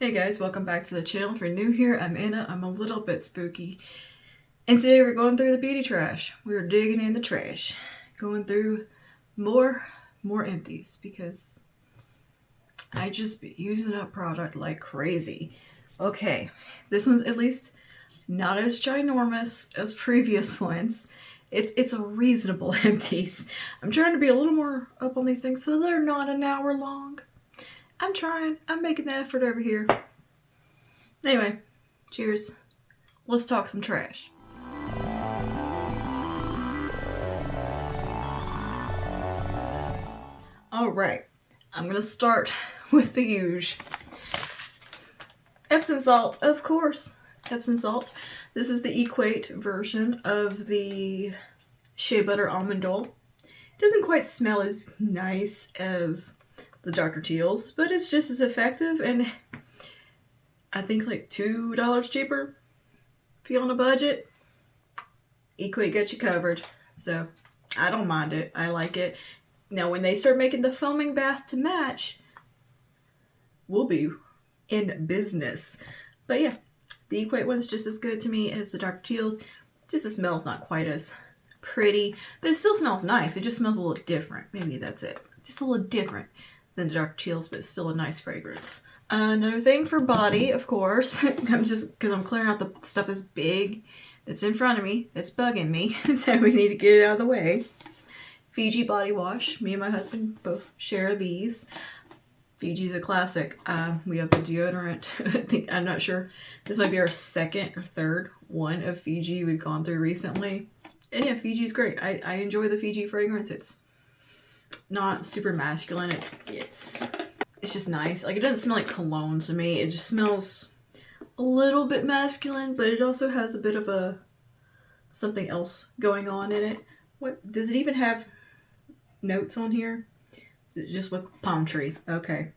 Hey guys, welcome back to the channel. If you're new here, I'm Anna. I'm a little bit spooky. And today we're going through the beauty trash. We're digging in the trash. Going through more empties because I just be using up product like crazy. Okay, this one's at least not as ginormous as previous ones. It's a reasonable empties. I'm trying to be a little more up on these things so they're not an hour long. I'm trying. I'm making the effort over here. Anyway, cheers. Let's talk some trash. Alright, I'm gonna start with the huge. Epsom salt, of course. Epsom salt. This is the Equate version of the Shea Butter Almond Oil. It doesn't quite smell as nice as the Dr. Teal's, but it's just as effective and I think like $2 cheaper if you're on a budget. Equate got you covered, so I don't mind it. I like it. Now when they start making the foaming bath to match, we'll be in business. But yeah, the Equate one's just as good to me as the Dr. Teal's. Just the smell's not quite as pretty, but it still smells nice. It just smells a little different. Maybe that's it. Just a little different than the Dr. Teal's, but it's still a nice fragrance. Another thing for body, of course, because I'm clearing out the stuff that's big, that's in front of me, that's bugging me, so we need to get it out of the way. Fiji body wash. Me and my husband both share these. Fiji's a classic. We have the deodorant. I'm not sure. This might be our second or third one of Fiji we've gone through recently. And yeah, Fiji's great. I enjoy the Fiji fragrance. It's not super masculine. It's just nice. Like, it doesn't smell like cologne to me. It just smells a little bit masculine, but it also has a bit of a something else going on in it. What does it even have notes on here? Is it just with palm tree? Okay.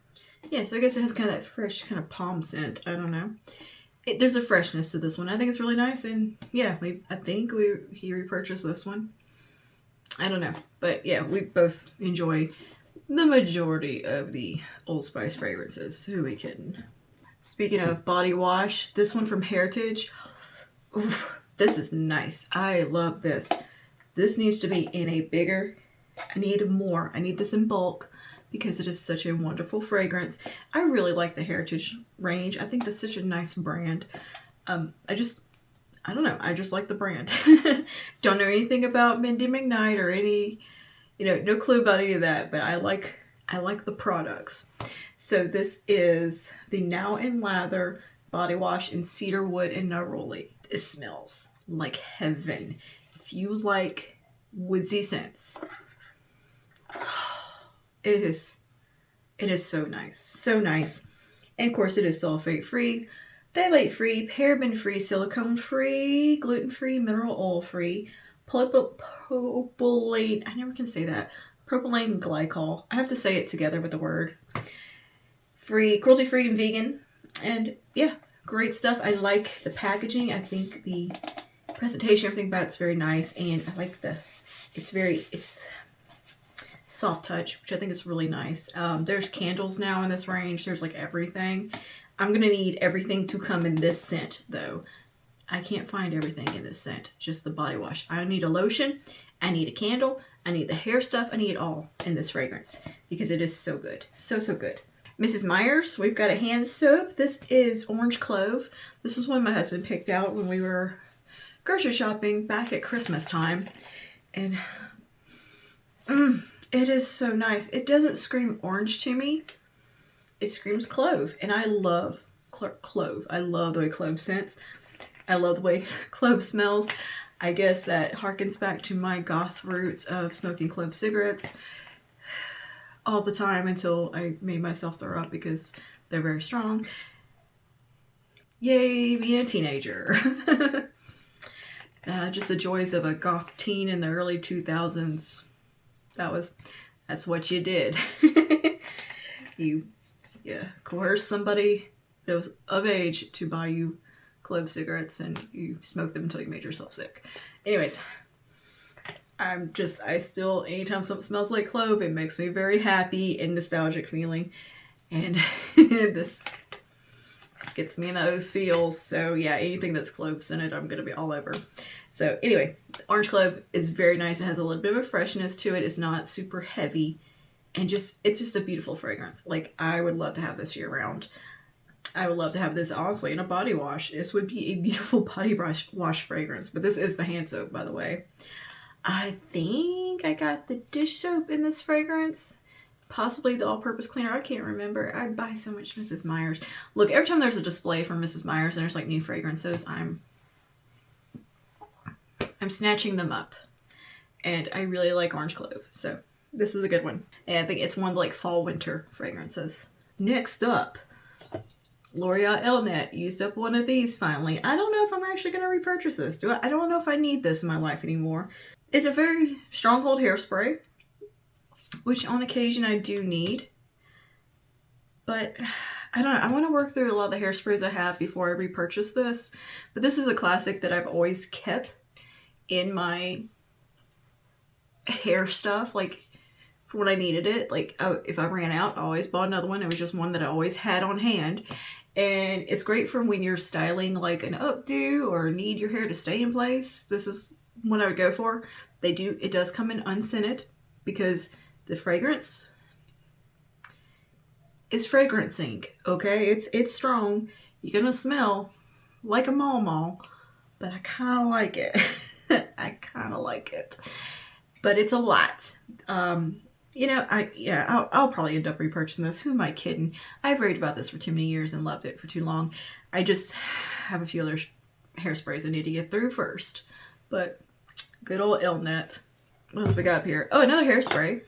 Yeah, so I guess it has kind of that fresh kind of palm scent. I don't know. There's a freshness to this one. I think it's really nice, and yeah, I think he repurchased this one. I don't know, but yeah, we both enjoy the majority of the Old Spice fragrances. Who are we kidding? Speaking of body wash, this one from Heritage. Oof, this is nice. I love this. This needs to be in a bigger. I need more. I need this in bulk because it is such a wonderful fragrance. I really like the Heritage range. I think that's such a nice brand. I don't know. I just like the brand. Don't know anything about Mindy McKnight or any, no clue about any of that, but I like the products. So this is the Now in Lather body wash in cedar wood and neroli. This smells like heaven. If you like woodsy scents, it is so nice. So nice. And of course it is sulfate free, phthalate free, paraben free, silicone free, gluten free, mineral oil free, propylene, I never can say that, propylene glycol. I have to say it together with the word. Free, cruelty free and vegan. And yeah, great stuff. I like the packaging. I think the presentation, everything about it's very nice. And I like it's soft touch, which I think is really nice. There's candles now in this range. There's like everything. I'm going to need everything to come in this scent though. I can't find everything in this scent, just the body wash. I need a lotion, I need a candle, I need the hair stuff, I need it all in this fragrance because it is so good. So good. Mrs. Meyer's, we've got a hand soap. This is orange clove. This is one my husband picked out when we were grocery shopping back at Christmas time. And it is so nice. It doesn't scream orange to me. It screams clove, and I love clove. I love the way clove scents. I love the way clove smells. I guess that harkens back to my goth roots of smoking clove cigarettes all the time until I made myself throw up because they're very strong. Yay, being a teenager. Just the joys of a goth teen in the early 2000s. That's what you did. You coerce somebody that was of age to buy you clove cigarettes and you smoke them until you made yourself sick. Anyways, anytime something smells like clove, it makes me very happy and nostalgic feeling. And this This gets me in those feels. So yeah, anything that's clove scented, I'm going to be all over. So anyway, orange clove is very nice. It has a little bit of a freshness to it. It's not super heavy. And it's just a beautiful fragrance. Like, I would love to have this year round. I would love to have this, honestly, in a body wash. This would be a beautiful body wash fragrance. But this is the hand soap, by the way. I think I got the dish soap in this fragrance. Possibly the all-purpose cleaner. I can't remember. I buy so much Mrs. Meyer's. Look, every time there's a display from Mrs. Meyer's and there's like new fragrances, I'm snatching them up. And I really like orange clove. So this is a good one. And I think it's one of the like fall winter fragrances. Next up, L'Oreal Elnet. Used up one of these finally. I don't know if I'm actually going to repurchase this. I don't know if I need this in my life anymore. It's a very stronghold hairspray, which on occasion I do need. But I don't know. I want to work through a lot of the hairsprays I have before I repurchase this. But this is a classic that I've always kept in my hair stuff. Like, for when I needed it. Like, if I ran out, I always bought another one. It was just one that I always had on hand. And it's great for when you're styling like an updo or need your hair to stay in place. This is what I would go for. It does come in unscented because the fragrance is fragrancing. Okay, it's strong. You're gonna smell like a mall, but I kind of like it. I kind of like it, but it's a lot. You know, I'll probably end up repurchasing this. Who am I kidding? I've raved about this for too many years and loved it for too long. I just have a few other hairsprays I need to get through first. But good old Elnet. What else we got up here? Oh, another hairspray.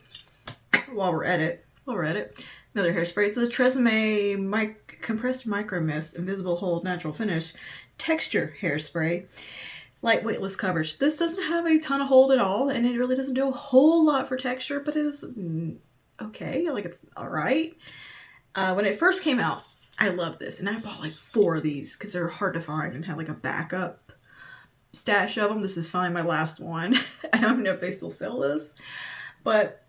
While we're at it. Another hairspray. It's the Tresemme Compressed Micro Mist Invisible Hold Natural Finish Texture Hairspray. Light weightless coverage. This doesn't have a ton of hold at all, and it really doesn't do a whole lot for texture, but it is okay. Like, it's all right. When it first came out, I loved this, and I bought like 4 of these because they're hard to find and had like a backup stash of them. This is finally my last one. I don't know if they still sell this, but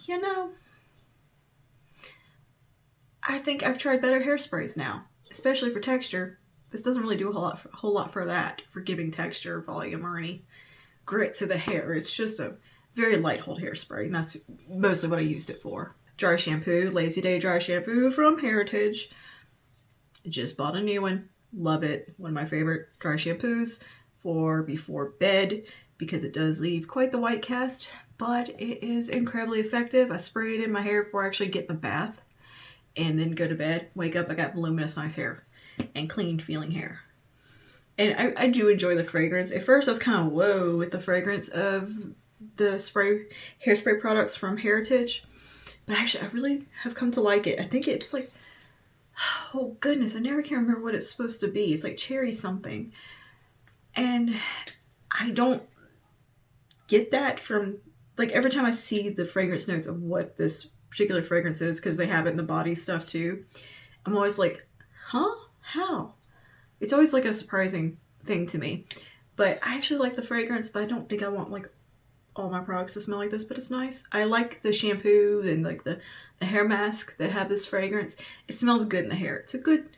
you know, I think I've tried better hairsprays now, especially for texture. This doesn't really do a whole lot for that, for giving texture, volume, or any grit to the hair. It's just a very light hold hairspray, and that's mostly what I used it for. Dry shampoo, Lazy Day dry shampoo from Heritage. Just bought a new one. Love it. One of my favorite dry shampoos for before bed because it does leave quite the white cast, but it is incredibly effective. I spray it in my hair before I actually get in the bath and then go to bed. Wake up, I got voluminous, nice hair and clean feeling hair. And I do enjoy the fragrance. At first I was kind of whoa with the fragrance of the hairspray products from Heritage, but actually I really have come to like it. I think it's like, oh goodness, I never can remember what it's supposed to be. It's like cherry something, and I don't get that from, like, every time I see the fragrance notes of what this particular fragrance is, because they have it in the body stuff too, I'm always like, huh? How? It's always like a surprising thing to me. But I actually like the fragrance, but I don't think I want like all my products to smell like this, but it's nice. I like the shampoo and like the hair mask that have this fragrance. It smells good in the hair. It's a good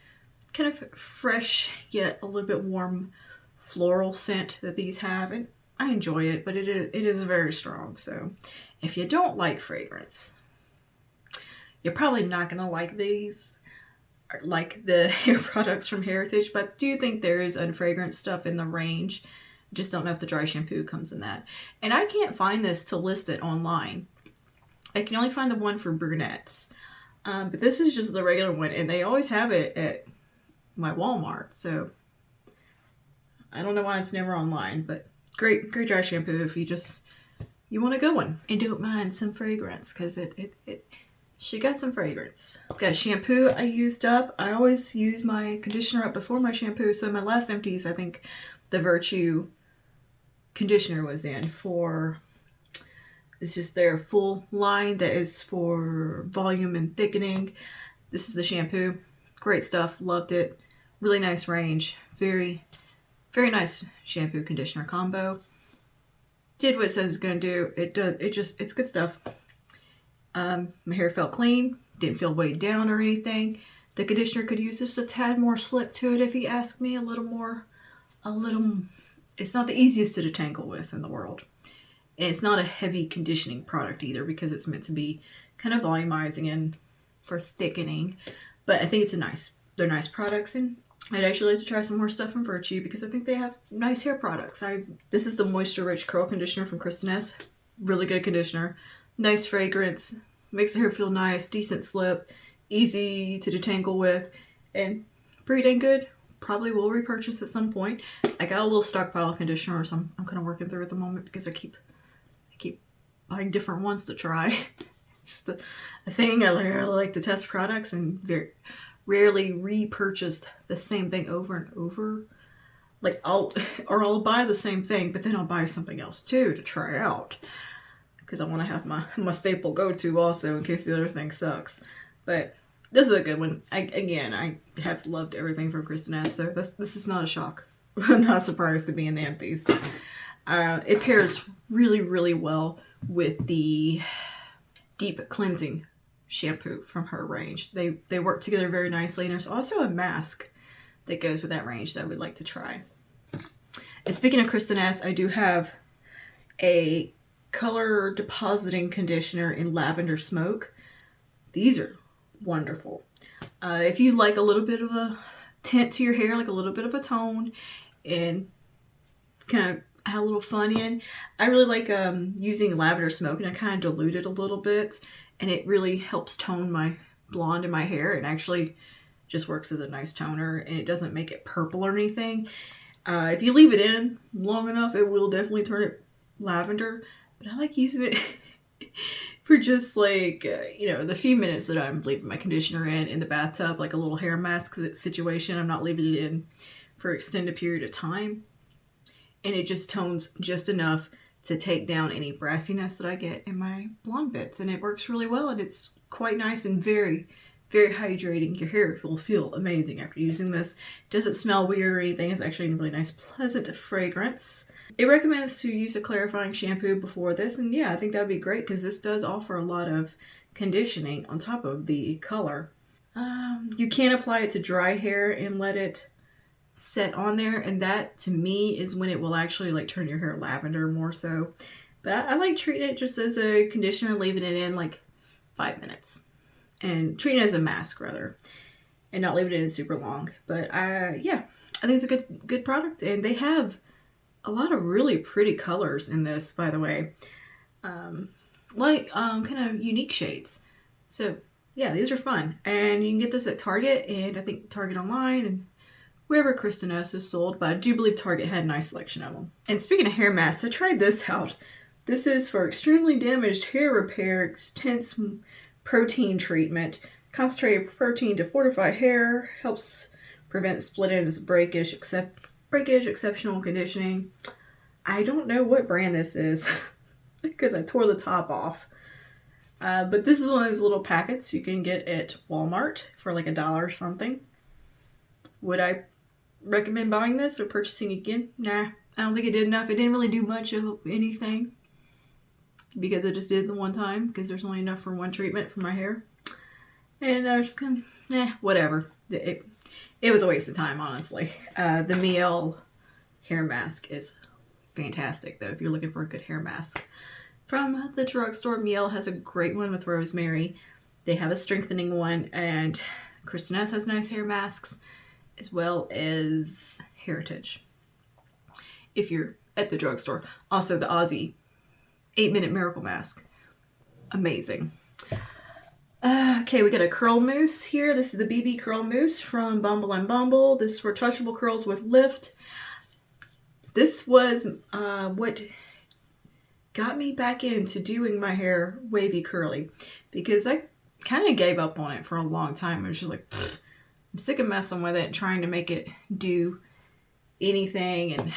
kind of fresh yet a little bit warm floral scent that these have, and I enjoy it, but it is very strong. So if you don't like fragrance, you're probably not gonna like these, like the hair products from Heritage, but I do think there is unfragrant stuff in the range. Just don't know if the dry shampoo comes in that. And I can't find this to list it online. I can only find the one for brunettes. But this is just the regular one, and they always have it at my Walmart, so I don't know why it's never online, but great dry shampoo if you want a good one and don't mind some fragrance, because she got some fragrance. Got shampoo I used up. I always use my conditioner up before my shampoo. So my last empties, I think the Virtue conditioner was in for, it's just their full line that is for volume and thickening. This is the shampoo. Great stuff. Loved it. Really nice range. Very, very nice shampoo conditioner combo. Did what it says it's going to do. It does. It's good stuff. My hair felt clean, didn't feel weighed down or anything. The conditioner could use just a tad more slip to it if you ask me. It's not the easiest to detangle with in the world. And it's not a heavy conditioning product either because it's meant to be kind of volumizing and for thickening. But I think they're nice products, and I'd actually like to try some more stuff from Virtue because I think they have nice hair products. This is the Moisture Rich Curl Conditioner from Kristen S. Really good conditioner. Nice fragrance. Makes the hair feel nice. Decent slip. Easy to detangle with. And pretty dang good. Probably will repurchase at some point. I got a little stockpile of conditioner I'm kind of working through at the moment because I keep buying different ones to try. It's just a thing. I really like to test products and very rarely repurchase the same thing over and over. Like I'll buy the same thing, but then I'll buy something else too to try out because I want to have my staple go-to also in case the other thing sucks. But this is a good one. I have loved everything from Kristen S, so this is not a shock. I'm not surprised to be in the empties. It pairs really, really well with the deep cleansing shampoo from her range. They work together very nicely, and there's also a mask that goes with that range that I would like to try. And speaking of Kristen S, I do have a color depositing conditioner in lavender smoke. These are wonderful. If you like a little bit of a tint to your hair, like a little bit of a tone, and kind of have a little fun in, I really like using lavender smoke, and I kind of dilute it a little bit, and it really helps tone my blonde in my hair. It actually just works as a nice toner, and it doesn't make it purple or anything. If you leave it in long enough, it will definitely turn it lavender, but I like using it for just like, the few minutes that I'm leaving my conditioner in the bathtub, like a little hair mask situation. I'm not leaving it in for an extended period of time. And it just tones just enough to take down any brassiness that I get in my blonde bits. And it works really well, and it's quite nice and very, very hydrating. Your hair will feel amazing after using this. Doesn't smell weird or anything. It's actually a really nice, pleasant fragrance. It recommends to use a clarifying shampoo before this, and yeah, I think that would be great because this does offer a lot of conditioning on top of the color. You can apply it to dry hair and let it set on there, and that to me is when it will actually like turn your hair lavender more so. But I like treating it just as a conditioner, leaving it in like 5 minutes, and treating it as a mask rather, and not leaving it in super long. But yeah, I think it's a good product, and they have a lot of really pretty colors in this, by the way, kind of unique shades. So yeah, these are fun, and you can get this at Target, and I think Target online and wherever Kristen S is sold, but I do believe Target had a nice selection of them. And speaking of hair masks, I tried this out. This is for extremely damaged hair repair, intense protein treatment. Concentrated protein to fortify hair, helps prevent split ends, breakage, exceptional conditioning. I don't know what brand this is because I tore the top off. But this is one of those little packets you can get at Walmart for like $1 or something. Would I recommend buying this or purchasing again? Nah, I don't think it did enough. It didn't really do much of anything because I just did it the one time because there's only enough for one treatment for my hair. And I was just kind of, whatever. It was a waste of time, honestly. The Miele hair mask is fantastic, though, if you're looking for a good hair mask. From the drugstore, Miele has a great one with rosemary. They have a strengthening one, and Kristen S has nice hair masks, as well as Heritage, if you're at the drugstore. Also, the Aussie 8-minute miracle mask. Amazing. Okay, we got a curl mousse here. This is the BB Curl Mousse from Bumble and Bumble. This is for touchable curls with lift. This was what got me back into doing my hair wavy curly, because I kind of gave up on it for a long time. I was just like, I'm sick of messing with it and trying to make it do anything, and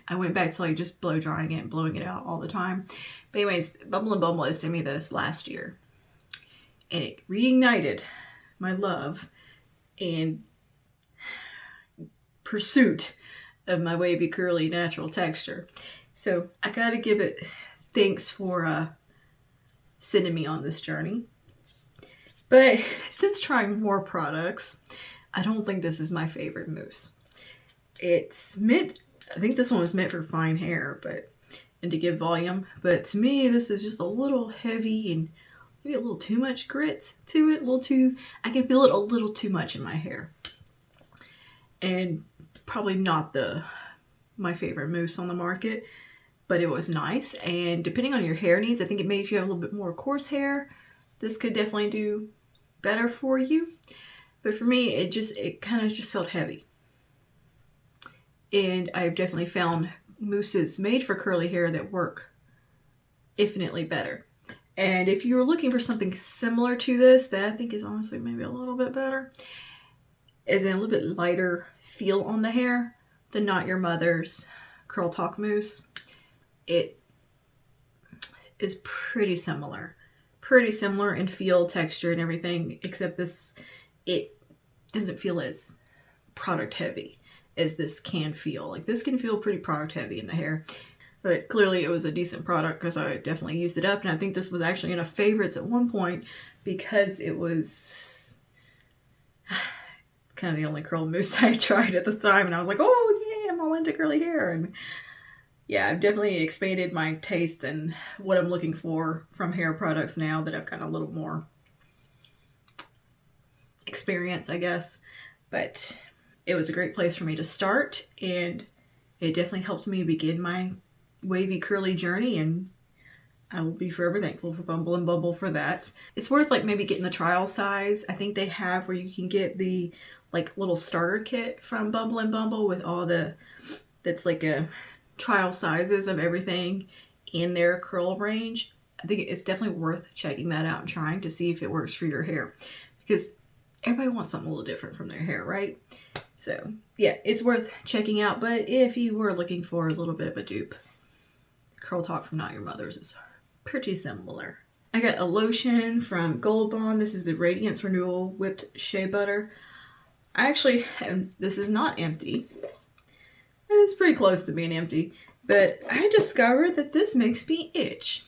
I went back to like just blow drying it and blowing it out all the time. But anyways, Bumble and Bumble has sent me this last year, and it reignited my love and pursuit of my wavy curly natural texture. So I gotta give it thanks for sending me on this journey. But since trying more products, I don't think this is my favorite mousse. It's meant, I think this one was meant for fine hair, and to give volume. But to me, this is just a little heavy and maybe a little too much grit to it. I can feel it a little too much in my hair. And probably not my favorite mousse on the market, but it was nice. And depending on your hair needs, I think it may, if you have a little bit more coarse hair, this could definitely do better for you. But for me, it kind of just felt heavy. And I've definitely found mousses made for curly hair that work infinitely better. And if you're looking for something similar to this, that I think is honestly maybe a little bit better, is in a little bit lighter feel on the hair, the Not Your Mother's Curl Talk Mousse. It is pretty similar in feel, texture, and everything, except it doesn't feel as product heavy as this can feel. Like, this can feel pretty product heavy in the hair, but clearly it was a decent product because I definitely used it up. And I think this was actually in a favorites at one point because it was kind of the only curl mousse I tried at the time. And I was like, oh yeah, I'm all into curly hair. And yeah, I've definitely expanded my taste and what I'm looking for from hair products now that I've got a little more experience, I guess. But it was a great place for me to start, and it definitely helped me begin my wavy curly journey, and I will be forever thankful for Bumble and Bumble for that. It's worth like maybe getting the trial size. I think they have where you can get the like little starter kit from Bumble and Bumble with all that's like a trial sizes of everything in their curl range. I think it's definitely worth checking that out and trying to see if it works for your hair, because everybody wants something a little different from their hair, right? So yeah, it's worth checking out. But if you were looking for a little bit of a dupe, Curl Talk from Not Your Mother's is pretty similar. I got a lotion from Gold Bond. This is the Radiance Renewal Whipped Shea Butter. I actually have, this is not empty. It's pretty close to being empty, but I discovered that this makes me itch.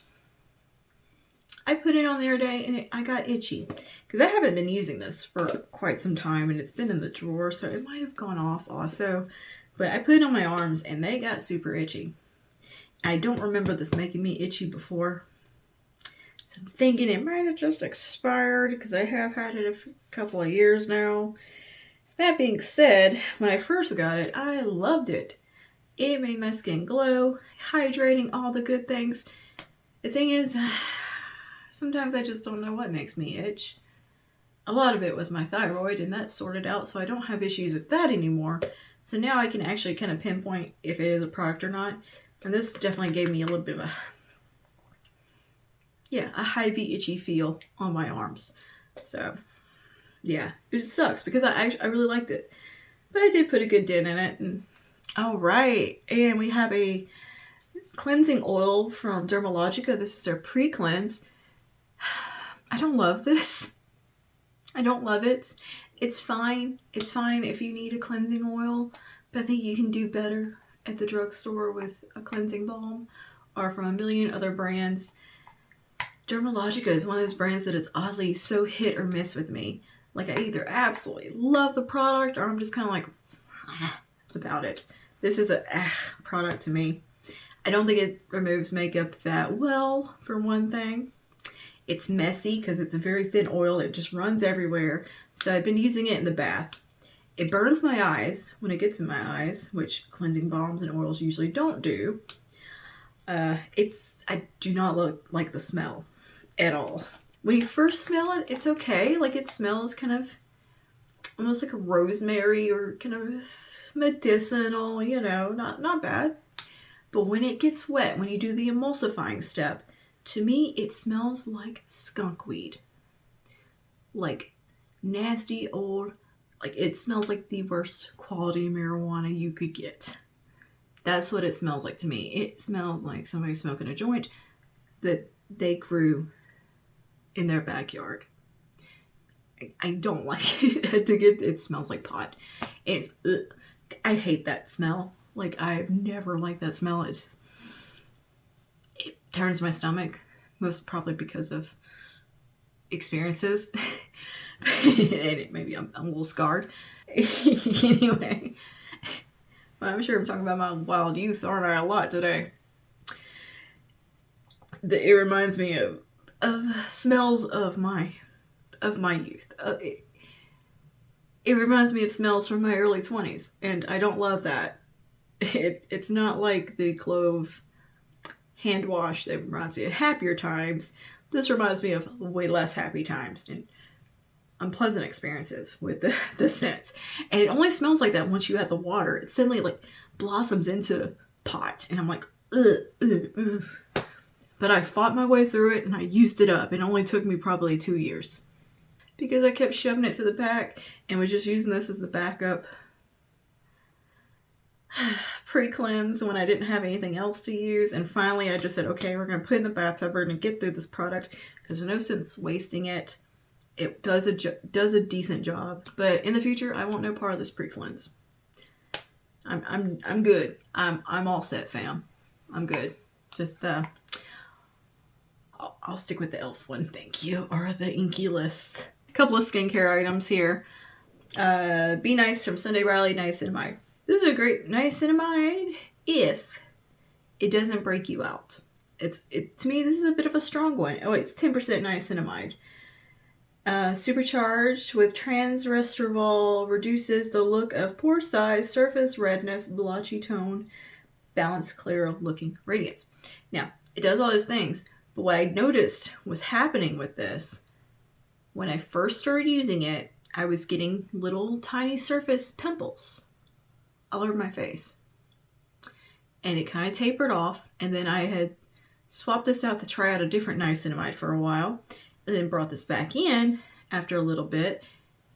I put it on the other day and I got itchy because I haven't been using this for quite some time and it's been in the drawer, so it might have gone off also. But I put it on my arms and they got super itchy. I don't remember this making me itchy before, so I'm thinking it might have just expired because I have had it a couple of years now. That being said, when I first got it, I loved it. It made my skin glow, hydrating, all the good things. The thing is, sometimes I just don't know what makes me itch. A lot of it was my thyroid, and that's sorted out, so I don't have issues with that anymore. So now I can actually kind of pinpoint if it is a product or not. And this definitely gave me a little bit of a high-V itchy feel on my arms. So yeah, it sucks because I really liked it. But I did put a good dent in it. And all right, and we have a cleansing oil from Dermalogica. This is their pre-cleanse. I don't love this. I don't love it. It's fine. It's fine if you need a cleansing oil, but I think you can do better at the drugstore with a cleansing balm or from a million other brands. Dermalogica is one of those brands that is oddly so hit or miss with me. Like, I either absolutely love the product or I'm just kind of like about it. This is a product to me. I don't think it removes makeup that well, for one thing. It's messy because it's a very thin oil. It just runs everywhere. So I've been using it in the bath. It burns my eyes when it gets in my eyes, which cleansing balms and oils usually don't do. I do not like the smell at all. When you first smell it, it's okay. Like, it smells kind of almost like a rosemary or kind of medicinal, you know, not bad. But when it gets wet, when you do the emulsifying step, to me, it smells like skunk weed. Like nasty old, like it smells like the worst quality marijuana you could get. That's what it smells like to me. It smells like somebody smoking a joint that they grew in their backyard. I don't like it. I think it smells like pot. I hate that smell. Like, I've never liked that smell. It turns my stomach, most probably because of experiences. And maybe I'm a little scarred. Anyway, but I'm sure I'm talking about my wild youth, aren't I, a lot today? It reminds me of smells of my youth. It reminds me of smells from my early 20s, and I don't love that. It's not like the clove hand wash that reminds me of happier times. This reminds me of way less happy times and unpleasant experiences with the scents. And it only smells like that once you add the water. It suddenly like blossoms into pot, and I'm like, ugh, ugh, ugh. But I fought my way through it and I used it up. It only took me probably 2 years. Because I kept shoving it to the back and was just using this as the backup pre-cleanse when I didn't have anything else to use. And finally I just said, okay, we're going to put it in the bathtub. We're going to get through this product because there's no sense wasting it. It does a decent job. But in the future, I want no part of this pre-cleanse. I'm good. I'm all set, fam. I'm good. Just I'll stick with the e.l.f. one, thank you, or the Inky List. A couple of skincare items here. Be Nice from Sunday Riley Niacinamide. This is a great niacinamide if it doesn't break you out. To me, this is a bit of a strong one. Oh, it's 10% niacinamide. Supercharged with transresveratrol, reduces the look of pore size, surface redness, blotchy tone, balanced, clear looking radiance. Now, it does all those things, but what I noticed was happening with this, when I first started using it, I was getting little tiny surface pimples all over my face. And it kind of tapered off, and then I had swapped this out to try out a different niacinamide for a while, and then brought this back in after a little bit,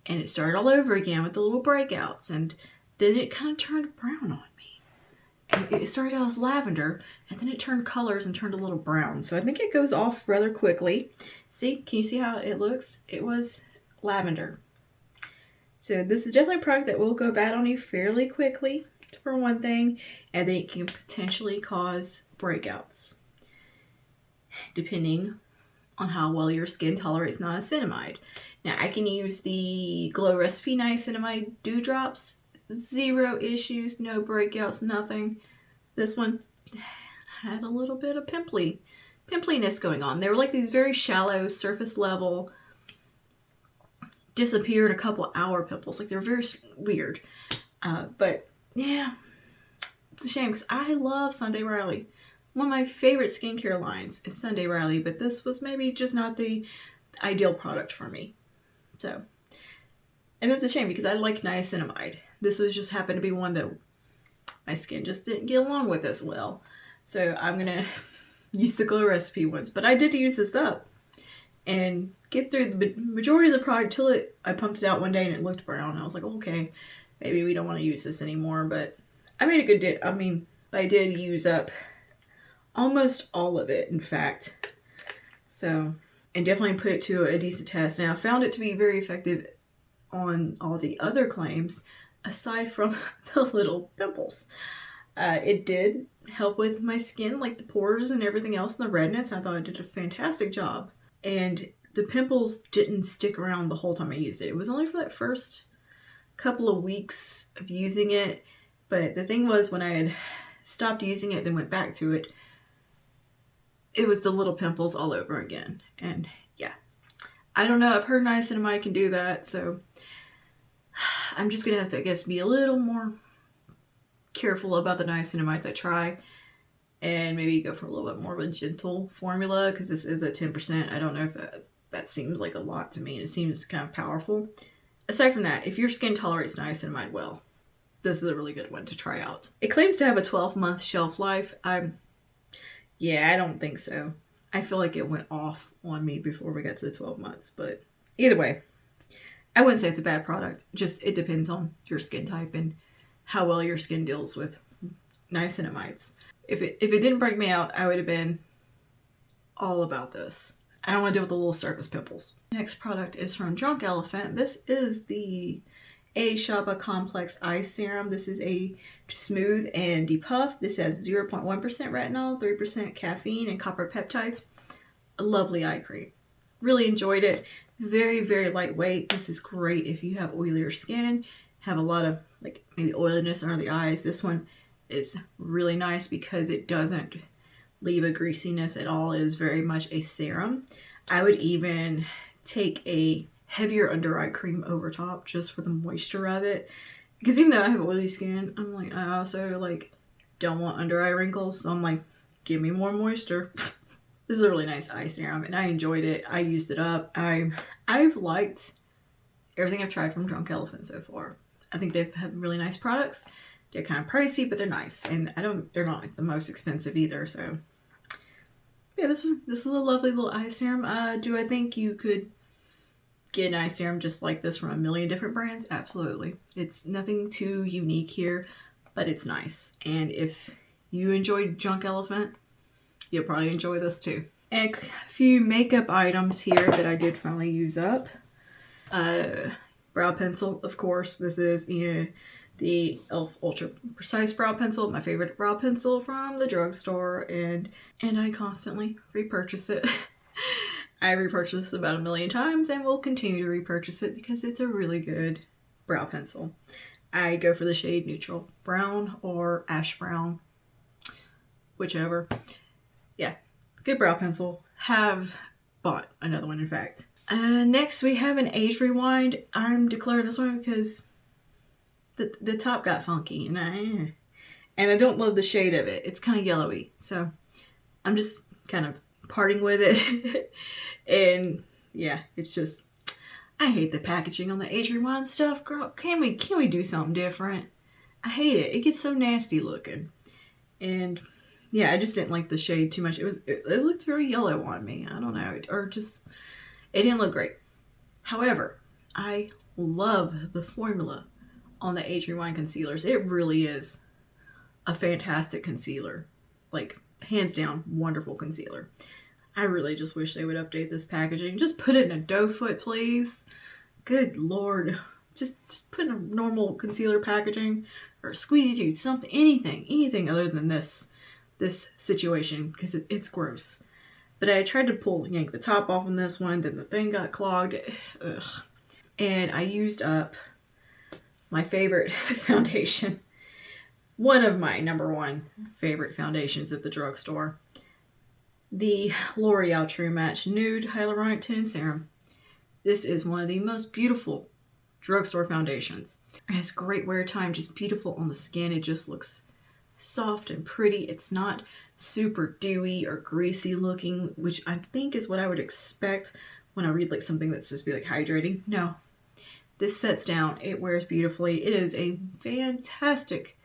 and it started all over again with the little breakouts, and then it kind of turned brown on me. And it started out as lavender, and then it turned colors and turned a little brown. So I think it goes off rather quickly. See, can you see how it looks? It was lavender. So this is definitely a product that will go bad on you fairly quickly, for one thing, and then it can potentially cause breakouts, depending on how well your skin tolerates niacinamide. Now, I can use the Glow Recipe Niacinamide Dewdrops. 0 issues, no breakouts, nothing. This one had a little bit of pimpliness going on. They were like these very shallow, surface level, disappeared a couple hour pimples. Like, they're very weird. But yeah, it's a shame because I love Sunday Riley. One of my favorite skincare lines is Sunday Riley, but this was maybe just not the ideal product for me. So, and that's a shame because I like niacinamide. This was just happened to be one that my skin just didn't get along with as well. So I'm going to use the Glow Recipe ones. But I did use this up and get through the majority of the product till I pumped it out one day and it looked brown. I was like, okay, maybe we don't want to use this anymore. But I made a good day. I did use up almost all of it, in fact. So, and definitely put it to a decent test. Now, I found it to be very effective on all the other claims, aside from the little pimples. It did help with my skin, like the pores and everything else, and the redness. I thought it did a fantastic job. And the pimples didn't stick around the whole time I used it. It was only for that first couple of weeks of using it. But the thing was, when I had stopped using it, then went back to it, it was the little pimples all over again. And yeah, I don't know. I've heard niacinamide can do that, so I'm just going to have to, I guess, be a little more careful about the niacinamides I try and maybe go for a little bit more of a gentle formula because this is at 10%. I don't know if that seems like a lot to me, and it seems kind of powerful. Aside from that, if your skin tolerates niacinamide well, this is a really good one to try out. It claims to have a 12-month shelf life. Yeah, I don't think so. I feel like it went off on me before we got to the 12 months, but either way, I wouldn't say it's a bad product. Just, it depends on your skin type and how well your skin deals with niacinamides. If it didn't break me out, I would have been all about this. I don't want to deal with the little surface pimples. Next product is from Drunk Elephant. This is the A Shaba Complex Eye Serum. This is a smooth and depuff. This has 0.1% retinol, 3% caffeine, and copper peptides. A lovely eye cream. Really enjoyed it. Very, very lightweight. This is great if you have oilier skin, have a lot of like maybe oiliness under the eyes. This one is really nice because it doesn't leave a greasiness at all. It is very much a serum. I would even take a heavier under eye cream over top just for the moisture of it. Because even though I have oily skin, I'm like, I also like don't want under eye wrinkles. So I'm like, give me more moisture. This is a really nice eye serum and I enjoyed it. I used it up. I've liked everything I've tried from Drunk Elephant so far. I think they've had really nice products. They're kind of pricey, but they're nice. And they're not like the most expensive either. So yeah, this is a lovely little eye serum. Do I think you could get an eye serum just like this from a million different brands? Absolutely. It's nothing too unique here, but it's nice. And if you enjoyed Drunk Elephant, you'll probably enjoy this too. And a few makeup items here that I did finally use up. Brow pencil, of course. This is the e.l.f. Ultra Precise Brow Pencil, my favorite brow pencil from the drugstore, and I constantly repurchase it. I repurchased it about 1 million times and will continue to repurchase it because it's a really good brow pencil. I go for the shade neutral brown or ash brown, whichever. Yeah, good brow pencil. Have bought another one, in fact. Next we have an age rewind. I'm declaring this one because the top got funky and I don't love the shade of it. It's kind of yellowy, so I'm just kind of parting with it. And yeah, it's just, I hate the packaging on the age rewind stuff, girl. Can we do something different? I hate it. It gets so nasty looking. And yeah, I just didn't like the shade too much. It looked very yellow on me. I don't know, or just it didn't look great. However, I love the formula on the Age Rewind concealers. It really is a fantastic concealer. Like, hands down, wonderful concealer. I really just wish they would update this packaging. Just put it in a doe foot, please. Good Lord. Just put in a normal concealer packaging or a squeezy tooth, something, anything other than this situation, because it's gross. But I tried to yank the top off on this one, then the thing got clogged. Ugh. And I used up my favorite foundation. One of my number one favorite foundations at the drugstore. The L'Oreal True Match Nude Hyaluronic Tone Serum. This is one of the most beautiful drugstore foundations. It has great wear time, just beautiful on the skin. It just looks soft and pretty. It's not super dewy or greasy looking, which I think is what I would expect when I read like something that's supposed to be like hydrating. No, this sets down. It wears beautifully. It is a fantastic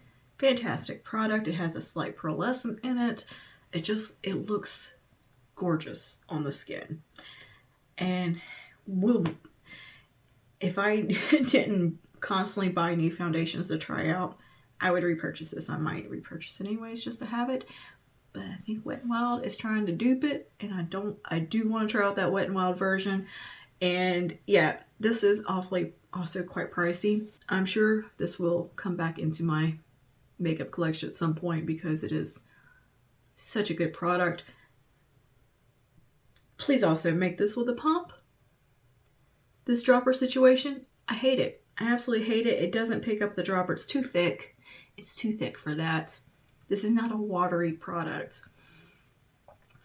product. It has a slight pearlescent in it. It looks gorgeous on the skin. And if I didn't constantly buy new foundations to try out, I would repurchase this. I might repurchase it anyways just to have it. But I think Wet n Wild is trying to dupe it, and I do want to try out that Wet n Wild version. And yeah, this is also quite pricey. I'm sure this will come back into my makeup collection at some point because it is such a good product. Please also make this with a pump. This dropper situation, I hate it. I absolutely hate it. It doesn't pick up the dropper. It's too thick. It's too thick for that. This is not a watery product.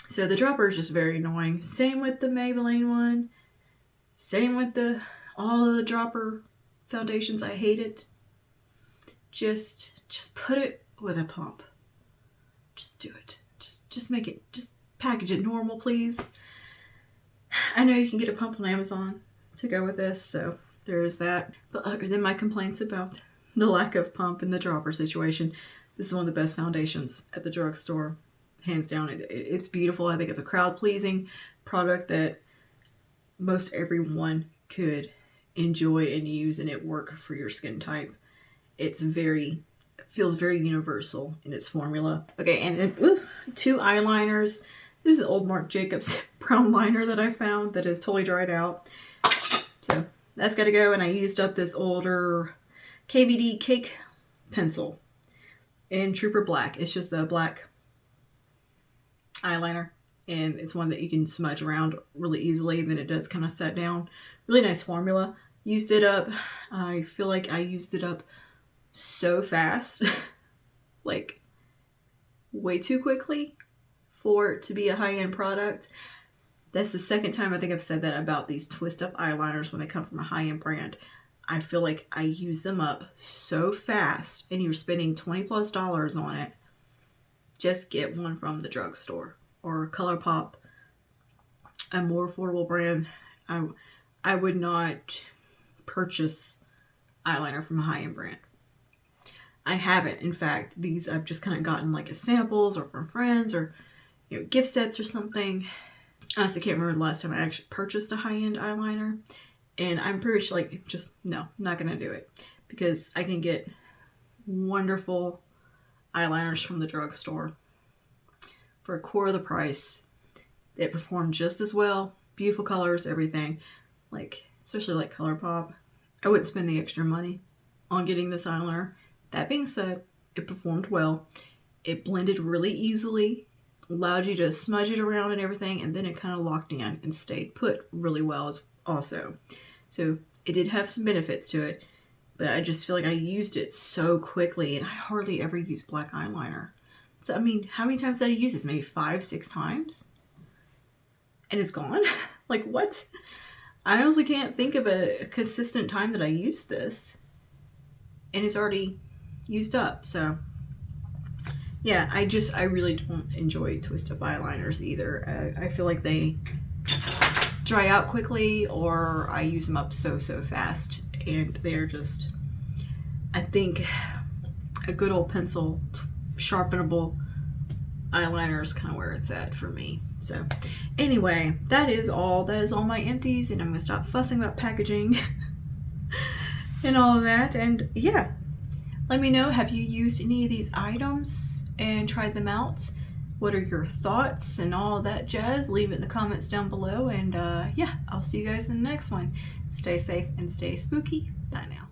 So the dropper is just very annoying. Same with the Maybelline one. Same with all the dropper foundations. I hate it. Just put it with a pump. Just do it. Just make it, just package it normal, please. I know you can get a pump on Amazon to go with this, so there is that. But other than my complaints about the lack of pump in the dropper situation, this is one of the best foundations at the drugstore. Hands down, it's beautiful. I think it's a crowd-pleasing product that most everyone could enjoy and use, and it work for your skin type. It feels very universal in its formula. Okay, and then 2 eyeliners. This is an old Marc Jacobs brown liner that I found that is totally dried out. So that's got to go, and I used up this older KVD Cake pencil in Trooper Black. It's just a black eyeliner. and it's one that you can smudge around really easily, and then it does kind of set down. Really nice formula. Used it up. I feel like I used it up so fast. Like, way too quickly for it to be a high-end product. That's the second time I think I've said that about these twist up eyeliners when they come from a high-end brand. I feel like I use them up so fast, and you're spending $20+ on it. Just get one from the drugstore or ColourPop, a more affordable brand. I would not purchase eyeliner from a high-end brand. I haven't. In fact, these I've just kind of gotten like as samples or from friends or gift sets or something. I honestly can't remember the last time I actually purchased a high-end eyeliner. And I'm pretty sure, like, just, no, I'm not going to do it. Because I can get wonderful eyeliners from the drugstore for a quarter of the price. They perform just as well. Beautiful colors, everything. Like, especially like ColourPop. I wouldn't spend the extra money on getting this eyeliner. That being said, it performed well. It blended really easily. Allowed you to smudge it around and everything. And then it kind of locked in and stayed put really well also. So it did have some benefits to it, but I just feel like I used it so quickly, and I hardly ever use black eyeliner. So, I mean, how many times did I use this? Maybe 5-6 times? And it's gone? Like, what? I honestly can't think of a consistent time that I used this, and it's already used up. So, yeah, I really don't enjoy twist up eyeliners either. I feel like they dry out quickly, or I use them up so fast, and they're just, I think a good old pencil sharpenable eyeliner is kind of where it's at for me. So anyway, that is all my empties, and I'm gonna stop fussing about packaging and all of that. And yeah, let me know, have you used any of these items and tried them out? What are your thoughts and all that jazz? Leave it in the comments down below. And yeah, I'll see you guys in the next one. Stay safe and stay spooky. Bye now.